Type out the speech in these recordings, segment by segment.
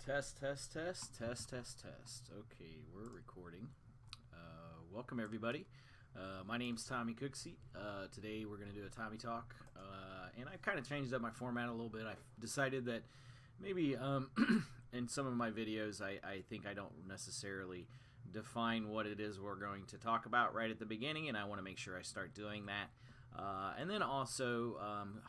Test, test, test, test, test, test. Okay, we're recording. Welcome, everybody. My name's Tommy Cooksey. Today we're going to do a Tommy Talk. And I've kind of changed up my format a little bit. I've decided that maybe in some of my videos, I think I don't necessarily define what it is we're going to talk about right at the beginning, and I want to make sure I start doing that. And then also,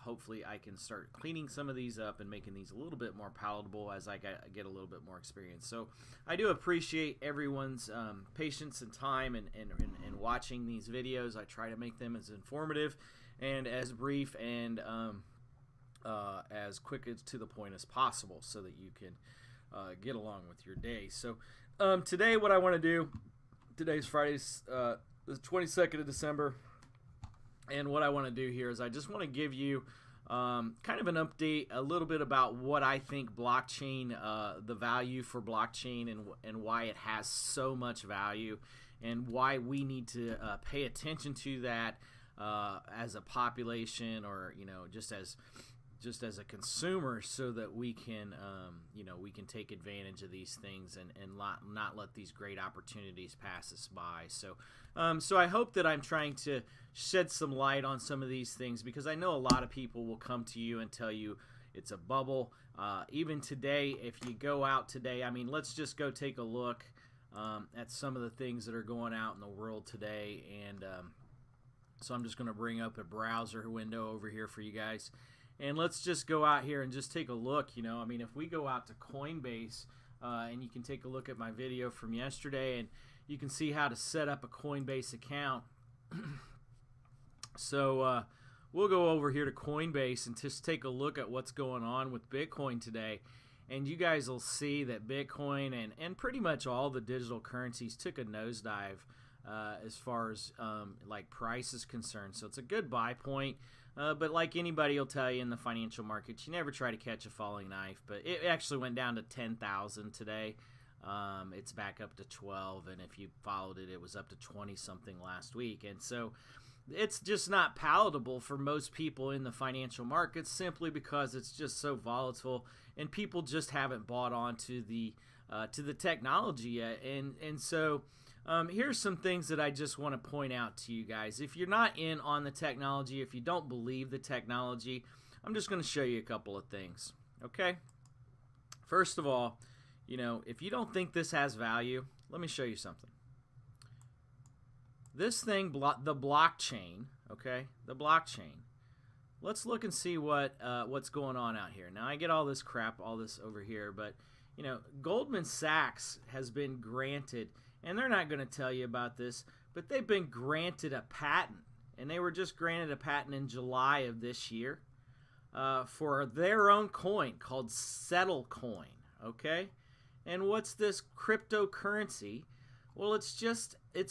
hopefully I can start cleaning some of these up and making these a little bit more palatable as I get a little bit more experience. So I do appreciate everyone's patience and time and watching these videos. I try to make them as informative and as brief and as quick as to the point as possible so that you can get along with your day. So today what I want to do, today's Friday, the 22nd of December. And what I want to do here is I just want to give you kind of an update, a little bit about what I think blockchain, the value for blockchain and why it has so much value and why we need to pay attention to that as a population or, just as a consumer so that we can, we can take advantage of these things and not let these great opportunities pass us by. So I hope that I'm trying to shed some light on some of these things because I know a lot of people will come to you and tell you it's a bubble. Even today, if you go out today, let's just go take a look at some of the things that are going out in the world today. And so I'm just going to bring up a browser window over here for you guys. And let's just go out here and just take a look. If we go out to Coinbase, and you can take a look at my video from yesterday, and you can see how to set up a Coinbase account. So we'll go over here to Coinbase and just take a look at what's going on with Bitcoin today. And you guys will see that Bitcoin and pretty much all the digital currencies took a nosedive as far as like price is concerned. So it's a good buy point. But like anybody will tell you in the financial markets, you never try to catch a falling knife. But it actually went down to 10,000 today. It's back up to 12, and if you followed it, it was up to 20-something last week. And so it's just not palatable for most people in the financial markets simply because it's just so volatile, and people just haven't bought on to the technology yet. And so here's some things that I just want to point out to you guys. If you're not in on the technology, if you don't believe the technology, I'm just going to show you a couple of things. Okay? First of all, if you don't think this has value, let me show you something. This thing, the blockchain, okay? The blockchain. Let's look and see what's going on out here. Now, I get all this crap, all this over here, but, Goldman Sachs has been granted, and they're not going to tell you about this, but they've been granted a patent, and they were just granted a patent in July of this year for their own coin called Settlecoin, okay? And what's this cryptocurrency? Well, it's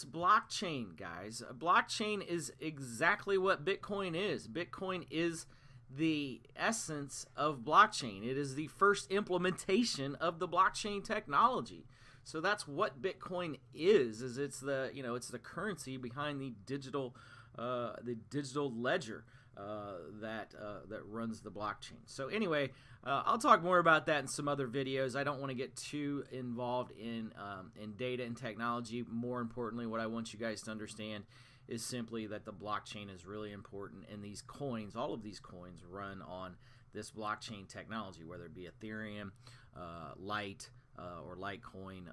blockchain, guys. Blockchain is exactly what Bitcoin is. Bitcoin is the essence of blockchain. It is the first implementation of the blockchain technology. So that's what Bitcoin is it's the it's the currency behind the digital ledger that runs the blockchain. So anyway, I'll talk more about that in some other videos. I don't want to get too involved in data and technology. More importantly, what I want you guys to understand is simply that the blockchain is really important, and these coins, all of these coins, run on this blockchain technology, whether it be Ethereum, Lite, or Litecoin,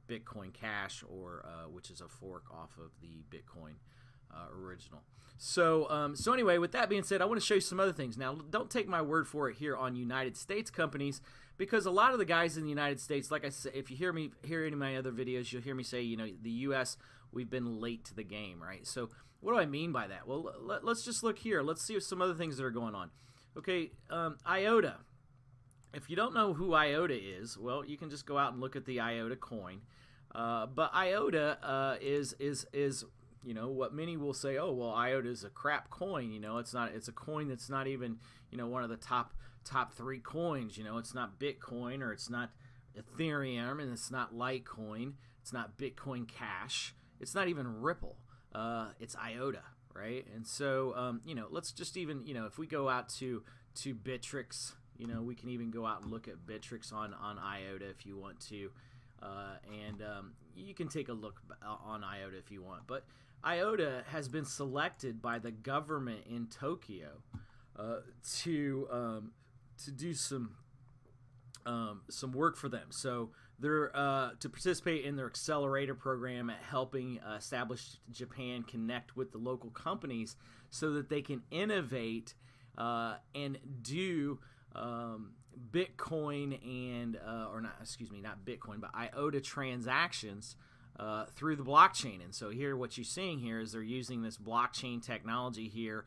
Bitcoin Cash, or which is a fork off of the Bitcoin original. So anyway, with that being said, I want to show you some other things. Now, don't take my word for it here on United States companies, because a lot of the guys in the United States, like I said, if you hear any of my other videos, you'll hear me say, the U.S., we've been late to the game, right? So what do I mean by that? Well, let's just look here. Let's see some other things that are going on. Okay, IOTA. If you don't know who IOTA is, well, you can just go out and look at the IOTA coin. But IOTA is what many will say, oh, well, IOTA is a crap coin. It's a coin that's not even, one of the top 3 coins. It's not Bitcoin, or it's not Ethereum, and it's not Litecoin. It's not Bitcoin Cash. It's not even Ripple. It's IOTA, right? And so, let's just even, if we go out to Bittrex, we can even go out and look at Bittrex on IOTA if you want to, and you can take a look on IOTA if you want. But IOTA has been selected by the government in Tokyo to do some work for them. So they're to participate in their accelerator program at helping establish Japan connect with the local companies so that they can innovate and do Bitcoin and not Bitcoin, but IOTA transactions through the blockchain. And so here, what you're seeing here is they're using this blockchain technology here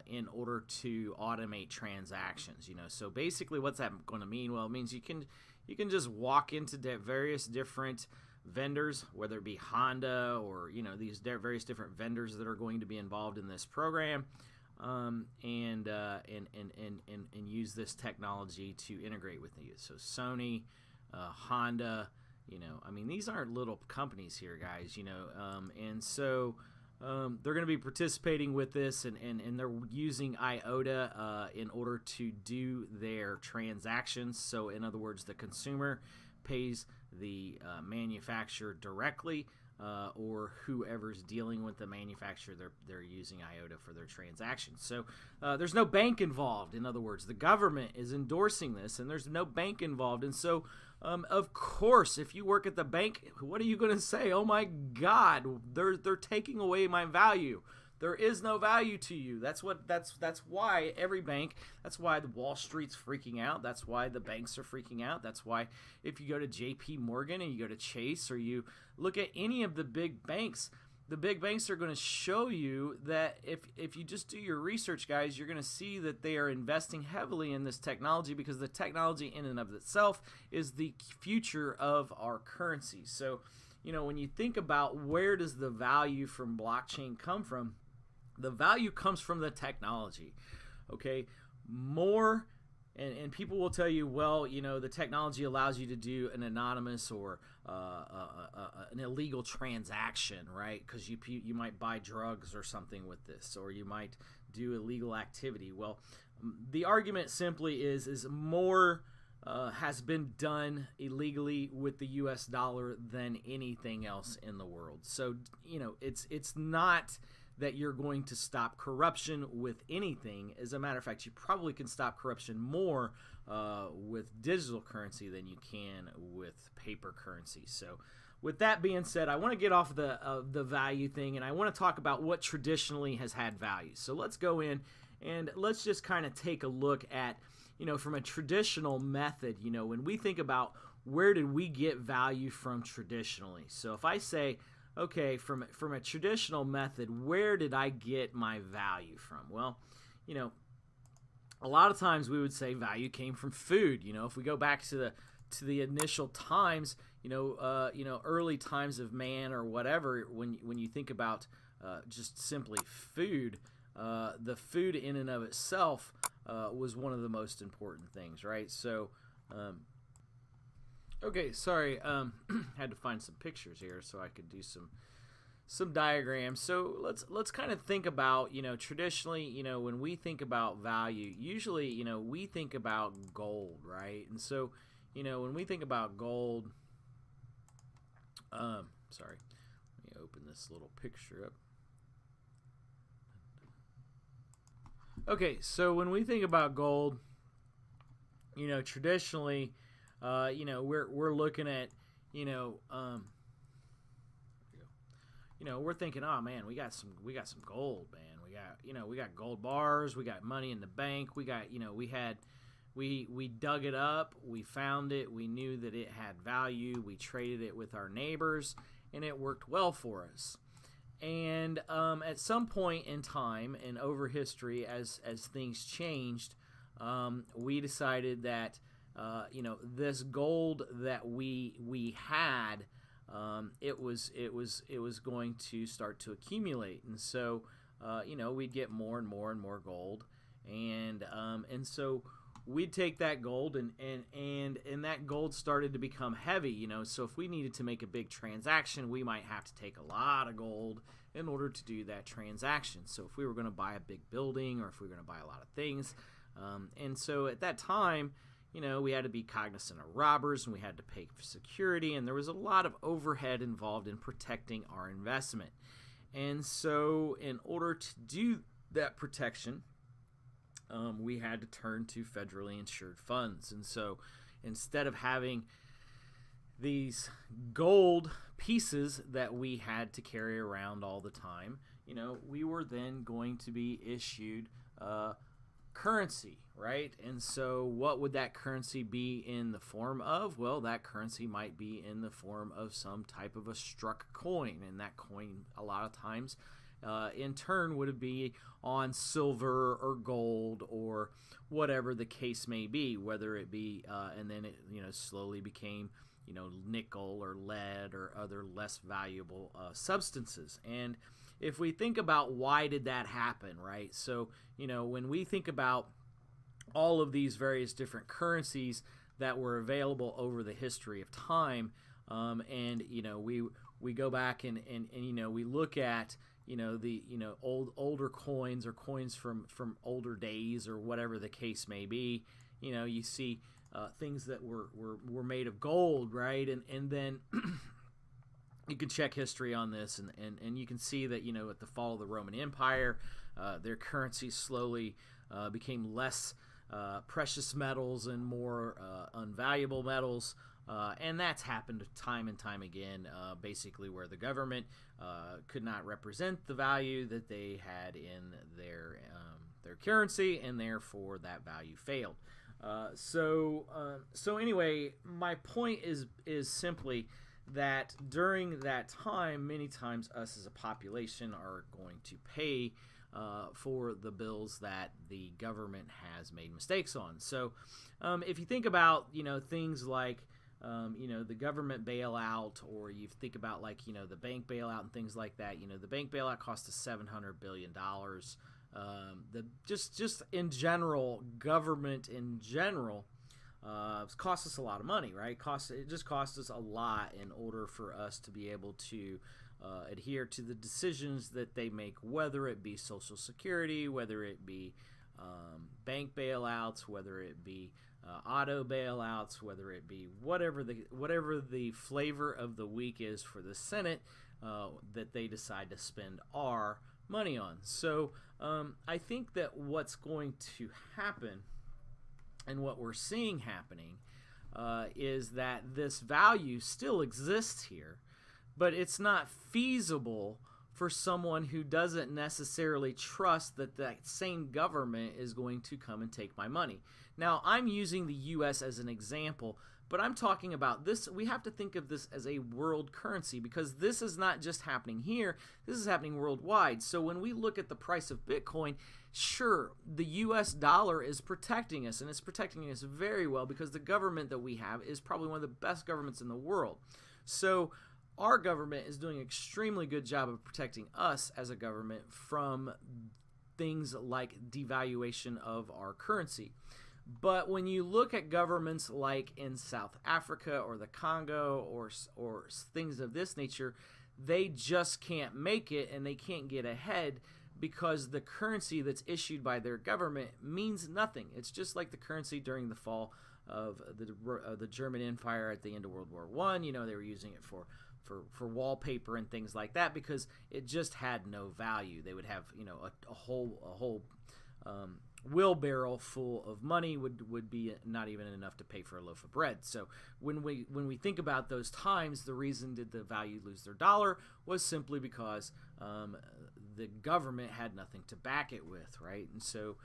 in order to automate transactions. So basically, what's that going to mean? Well, it means you can just walk into various different vendors, whether it be Honda or these various different vendors that are going to be involved in this program. And use this technology to integrate with you. So Sony, Honda, these aren't little companies here, guys, and so they're going to be participating with this, and they're using IOTA in order to do their transactions. So in other words, the consumer pays the manufacturer directly, or whoever's dealing with the manufacturer, they're using IOTA for their transactions. So there's no bank involved. In other words, the government is endorsing this, and there's no bank involved. And so, of course, if you work at the bank, what are you going to say? Oh my God, they're taking away my value. There is no value to you. That's why every bank, that's why the Wall Street's freaking out. That's why the banks are freaking out. That's why if you go to JP Morgan and you go to Chase, or you look at any of the big banks are going to show you that if you just do your research, guys, you're going to see that they are investing heavily in this technology, because the technology in and of itself is the future of our currencies. So, when you think about where does the value from blockchain come from, the value comes from the technology, okay? More, and people will tell you, well, the technology allows you to do an anonymous or an illegal transaction, right? Because you might buy drugs or something with this, or you might do illegal activity. Well, the argument simply is more has been done illegally with the U.S. dollar than anything else in the world. So, it's not that you're going to stop corruption with anything. As a matter of fact, you probably can stop corruption more with digital currency than you can with paper currency. So with that being said, I want to get off the value thing, and I want to talk about what traditionally has had value. So let's go in and let's just kind of take a look at, from a traditional method, when we think about where did we get value from traditionally. So if I say, okay, from a traditional method, where did I get my value from? Well, a lot of times we would say value came from food. If we go back to the initial times, early times of man or whatever, when you think about just simply food, the food in and of itself was one of the most important things, right? So, okay, sorry, had to find some pictures here so I could do some diagrams. So let's kind of think about, traditionally, when we think about value, usually, we think about gold, right? And so, when we think about gold, sorry, let me open this little picture up. Okay, so when we think about gold, traditionally, we're looking at, we're thinking, oh man, we got some gold, man. We got gold bars, we got money in the bank, we got, we dug it up, we found it, we knew that it had value, we traded it with our neighbors, and it worked well for us. And at some point in time and over history, as things changed, we decided that this gold that we had, it was going to start to accumulate, and so we'd get more and more and more gold, and so we'd take that gold and that gold started to become heavy, so if we needed to make a big transaction, we might have to take a lot of gold in order to do that transaction. So if we were going to buy a big building, or if we were going to buy a lot of things, And so at that time, we had to be cognizant of robbers, and we had to pay for security, and there was a lot of overhead involved in protecting our investment. And so in order to do that protection, we had to turn to federally insured funds. And so instead of having these gold pieces that we had to carry around all the time, we were then going to be issued currency, right? And so what would that currency be in the form of? Well, that currency might be in the form of some type of a struck coin, and that coin a lot of times in turn would be on silver or gold or whatever the case may be, whether it be and then it slowly became nickel or lead or other less valuable substances. And if we think about why did that happen, right? So, when we think about all of these various different currencies that were available over the history of time, and we go back and we look at the older coins or coins from older days or whatever the case may be, you see things that were made of gold, right? And then you can check history on this, and you can see that at the fall of the Roman Empire, their currency slowly became less precious metals and more unvaluable metals, and that's happened time and time again, basically where the government could not represent the value that they had in their currency, and therefore that value failed. So anyway, my point is simply that during that time, many times us as a population are going to pay for the bills that the government has made mistakes on. So if you think about things like the government bailout, or you think about the bank bailout and things like that, the bank bailout cost us $700 billion. Just in general, government in general costs us a lot of money, right? It just costs us a lot in order for us to be able to adhere to the decisions that they make, whether it be Social Security, whether it be bank bailouts, whether it be auto bailouts, whether it be whatever the flavor of the week is for the Senate that they decide to spend our money on. So I think that what's going to happen, and what we're seeing happening, is that this value still exists here, but it's not feasible for someone who doesn't necessarily trust that that same government is going to come and take my money. Now, I'm using the U.S. as an example, but I'm talking about this. We have to think of this as a world currency, because this is not just happening here. This is happening worldwide. So when we look at the price of Bitcoin, sure, the U.S. dollar is protecting us, and it's protecting us very well, because the government that we have is probably one of the best governments in the world. So our government is doing an extremely good job of protecting us as a government from things like devaluation of our currency. But when you look at governments like in South Africa or the Congo or things of this nature, they just can't make it, and they can't get ahead, because the currency that's issued by their government means nothing. It's just like the currency during the fall of the German Empire at the end of World War I. They were using it for wallpaper and things like that, because it just had no value. They would have a whole wheelbarrow full of money would be not even enough to pay for a loaf of bread. So when we think about those times, the reason did the value lose their dollar was simply because the government had nothing to back it with, right? And so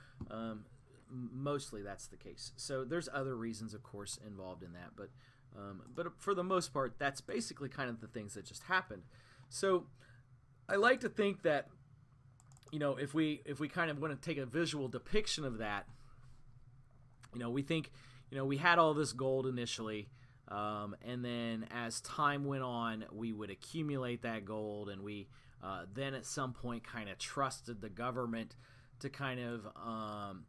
mostly that's the case. So there's other reasons, of course, involved in that, but for the most part, that's basically kind of the things that just happened. So I like to think that if we kind of want to take a visual depiction of that, we think we had all this gold initially, and then as time went on, we would accumulate that gold, and we then at some point kind of trusted the government to kind of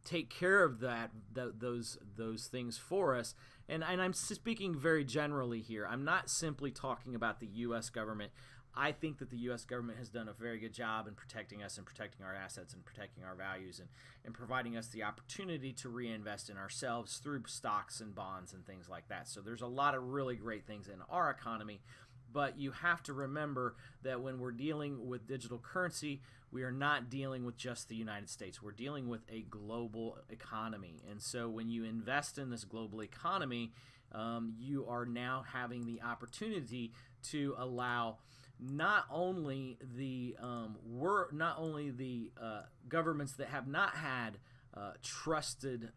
take care of those things for us. And I'm speaking very generally here. I'm not simply talking about the U.S. government. I think that the U.S. government has done a very good job in protecting us and protecting our assets and protecting our values and providing us the opportunity to reinvest in ourselves through stocks and bonds and things like that. So there's a lot of really great things in our economy, but you have to remember that when we're dealing with digital currency, we are not dealing with just the United States. We're dealing with a global economy. And so when you invest in this global economy, you are now having the opportunity to allow not only the governments that have not had trusted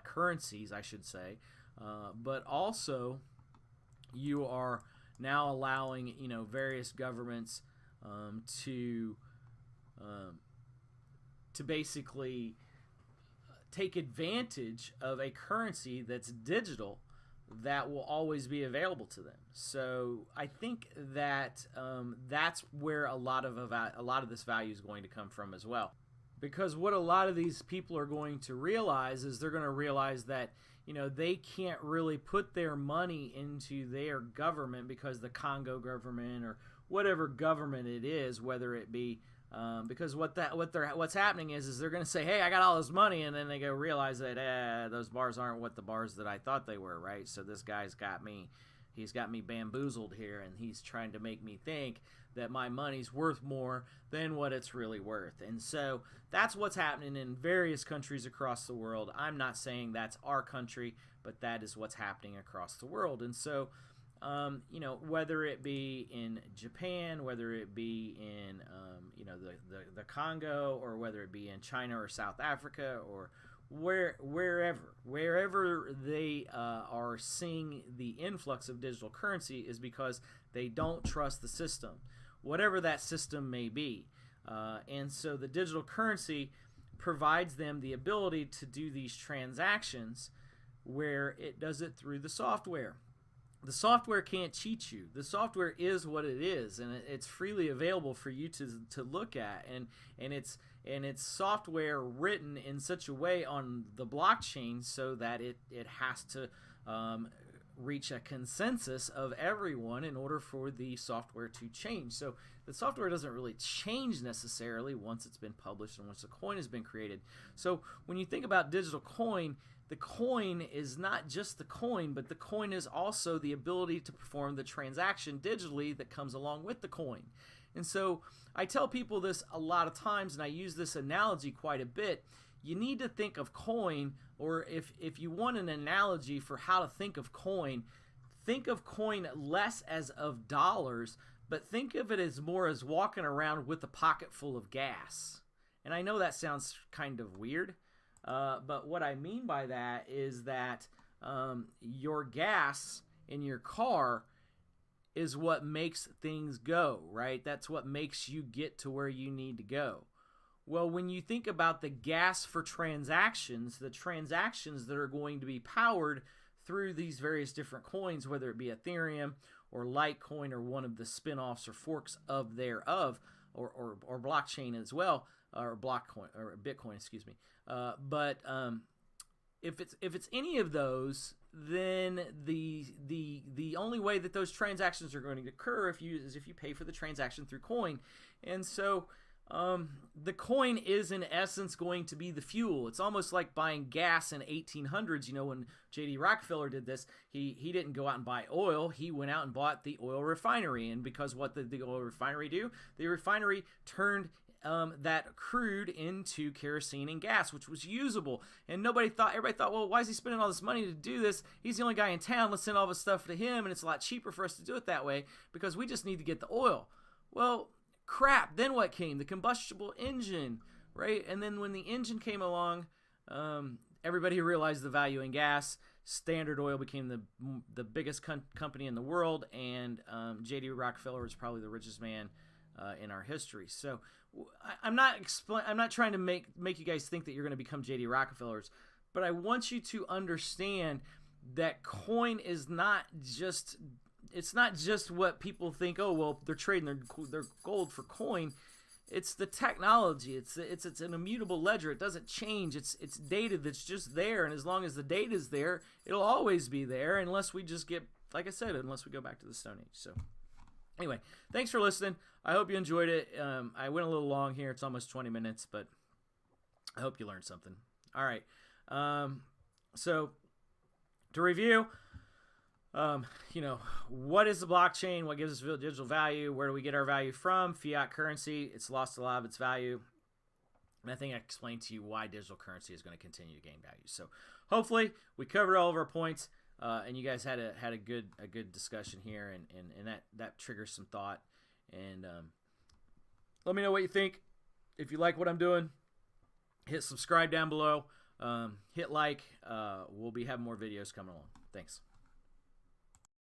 currencies, I should say, but also you are now allowing various governments to basically take advantage of a currency that's digital that will always be available to them. So I think that that's where a lot of this value is going to come from as well. Because what a lot of these people are going to realize is they're going to realize that they can't really put their money into their government, because the Congo government or whatever government it is, whether it be because what's happening is they're going to say, hey, I got all this money, and then they go realize that those bars aren't what the bars that I thought they were, right? So this guy's got me bamboozled here, and he's trying to make me think that my money's worth more than what it's really worth. And so that's what's happening in various countries across the world. I'm not saying that's our country, but that is what's happening across the world. And so whether it be in Japan, whether it be in the Congo, or whether it be in China or South Africa, or wherever they are seeing the influx of digital currency, is because they don't trust the system, whatever that system may be. And so the digital currency provides them the ability to do these transactions where it does it through the software. The software can't cheat you. The software is what it is, and it's freely available for you to look at. And it's software written in such a way on the blockchain so that it has to reach a consensus of everyone in order for the software to change. So the software doesn't really change necessarily once it's been published and once the coin has been created. So when you think about digital coin, the coin is not just the coin, but the coin is also the ability to perform the transaction digitally that comes along with the coin. And so I tell people this a lot of times, and I use this analogy quite a bit. You need to think of coin, or if you want an analogy for how to think of coin less as of dollars, but think of it as more as walking around with a pocket full of gas. And I know that sounds kind of weird, but what I mean by that is that your gas in your car is what makes things go, right? That's what makes you get to where you need to go. Well, when you think about the gas for transactions, the transactions that are going to be powered through these various different coins, whether it be Ethereum or Litecoin or one of the spin-offs or forks of thereof, or blockchain as well, or Blockcoin or Bitcoin, excuse me. But if it's any of those, then the only way that those transactions are going to occur is if you pay for the transaction through coin. And so the coin is in essence going to be the fuel. It's almost like buying gas in 1800s. When J.D. Rockefeller did this, he didn't go out and buy oil. He went out and bought the oil refinery. And because what did the oil refinery do? The refinery turned that crude into kerosene and gas, which was usable. And everybody thought, well, why is he spending all this money to do this? He's the only guy in town. Let's send all this stuff to him, and it's a lot cheaper for us to do it that way because we just need to get the oil. Well, crap. Then what came? The combustible engine, right? And then when the engine came along, everybody realized the value in gas. Standard Oil became the biggest company in the world, and J.D. Rockefeller was probably the richest man in our history. So I'm not trying to make you guys think that you're going to become J.D. Rockefellers, but I want you to understand that coin is not just what people think. Oh, well, they're trading their gold for coin. It's the technology. It's an immutable ledger. It doesn't change. It's data that's just there, and as long as the data is there, it'll always be there unless we just get, like I said, unless we go back to the Stone Age. So Anyway, thanks for listening. I hope you enjoyed it. I went a little long here. It's almost 20 minutes, but I hope you learned something. All right. So to review, what is the blockchain? What gives us digital value? Where do we get our value from? Fiat currency. It's lost a lot of its value. And I think I explained to you why digital currency is going to continue to gain value. So hopefully we covered all of our points, and you guys had a good discussion here, and that triggers some thought. And let me know what you think. If you like what I'm doing, hit subscribe down below. Hit like. We'll be having more videos coming along. Thanks.